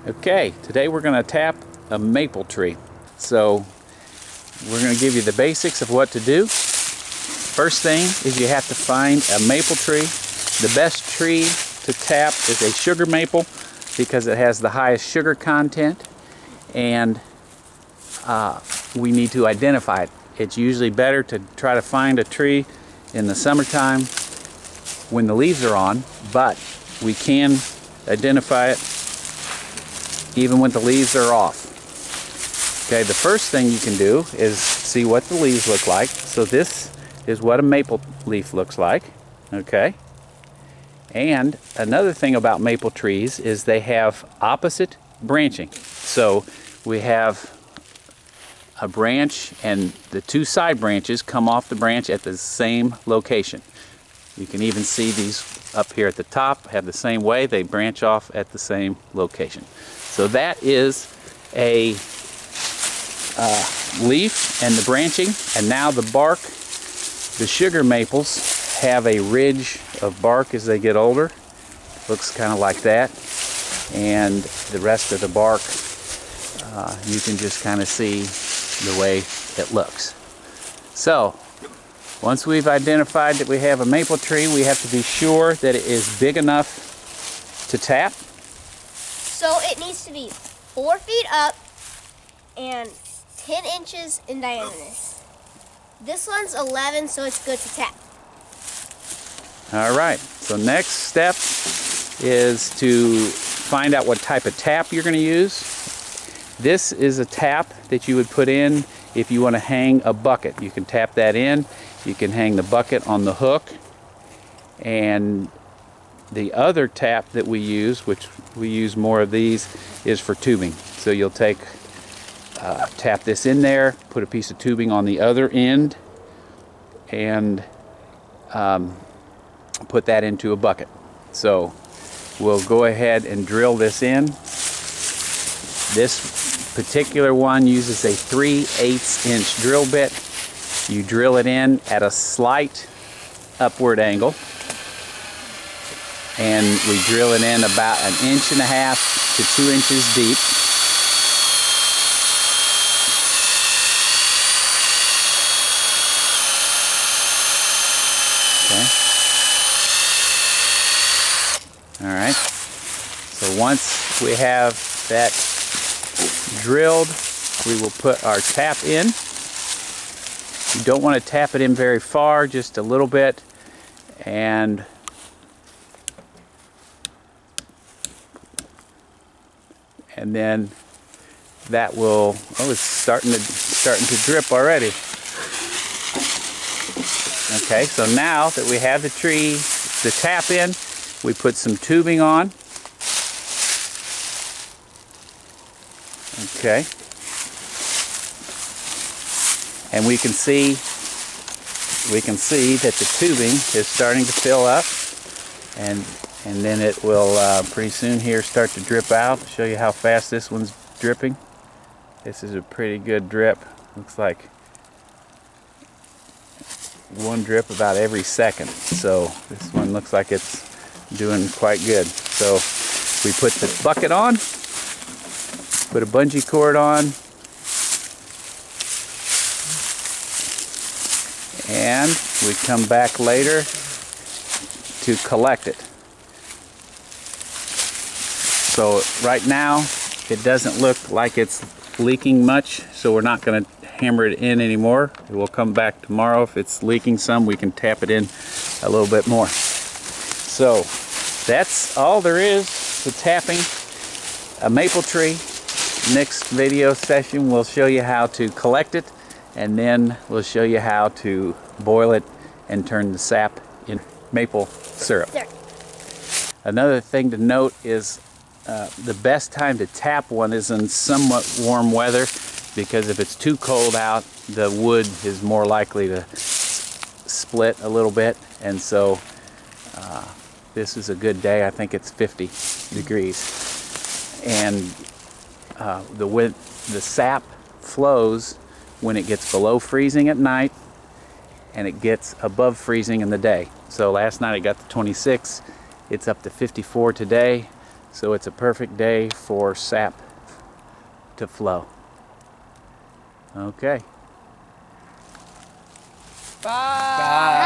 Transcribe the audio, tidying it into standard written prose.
Okay, today we're going to tap a maple tree. So we're going to give you the basics of what to do. First thing is you have to find a maple tree. The best tree to tap is a sugar maple because it has the highest sugar content, and we need to identify it. It's usually better to try to find a tree in the summertime when the leaves are on, but we can identify it even when the leaves are off. Okay, the first thing you can do is see what the leaves look like. So this is what a maple leaf looks like. Okay, and another thing about maple trees is they have opposite branching. So we have a branch and the two side branches come off the branch at the same location. You can even see these up here at the top have the same way. They branch off at the same location. So that is a leaf and the branching. And now the bark, the sugar maples have a ridge of bark as they get older. Looks kind of like that. And the rest of the bark, you can just kind of see the way it looks. So once we've identified that we have a maple tree, we have to be sure that it is big enough to tap. So it needs to be 4 feet up and 10 inches in diameter. This one's 11, so it's good to tap. All right, so next step is to find out what type of tap you're going to use. This is a tap that you would put in if you want to hang a bucket. You can tap that in. You can hang the bucket on the hook. And the other tap that we use, which we use more of these, is for tubing. So you'll take, tap this in there, put a piece of tubing on the other end, and put that into a bucket. So we'll go ahead and drill this in. This particular one uses a 3/8 inch drill bit. You drill it in at a slight upward angle, and we drill it in about 1.5 to 2 inches deep. Okay. All right. So once we have that drilled, we will put our tap in. You don't want to tap it in very far, just a little bit, and then that will, oh, it's starting to drip already. Okay, so now that we have the tap in, we put some tubing on. Okay, and we can see that the tubing is starting to fill up, and then it will pretty soon here start to drip out. I'll show you how fast this one's dripping. This is a pretty good drip. Looks like one drip about every second. So this one looks like it's doing quite good. So we put the bucket on, put a bungee cord on, and we come back later to collect it. So right now it doesn't look like it's leaking much, so we're not going to hammer it in anymore. We'll come back tomorrow. If it's leaking some, we can tap it in a little bit more. So that's all there is to tapping a maple tree. Next video session we'll show you how to collect it, and then we'll show you how to boil it and turn the sap in maple syrup. There. Another thing to note is the best time to tap one is in somewhat warm weather, because if it's too cold out, the wood is more likely to split a little bit, and so this is a good day. I think it's 50 degrees, and the sap flows when it gets below freezing at night, and it gets above freezing in the day. So last night it got to 26. It's up to 54 today. So it's a perfect day for sap to flow. Okay. Bye.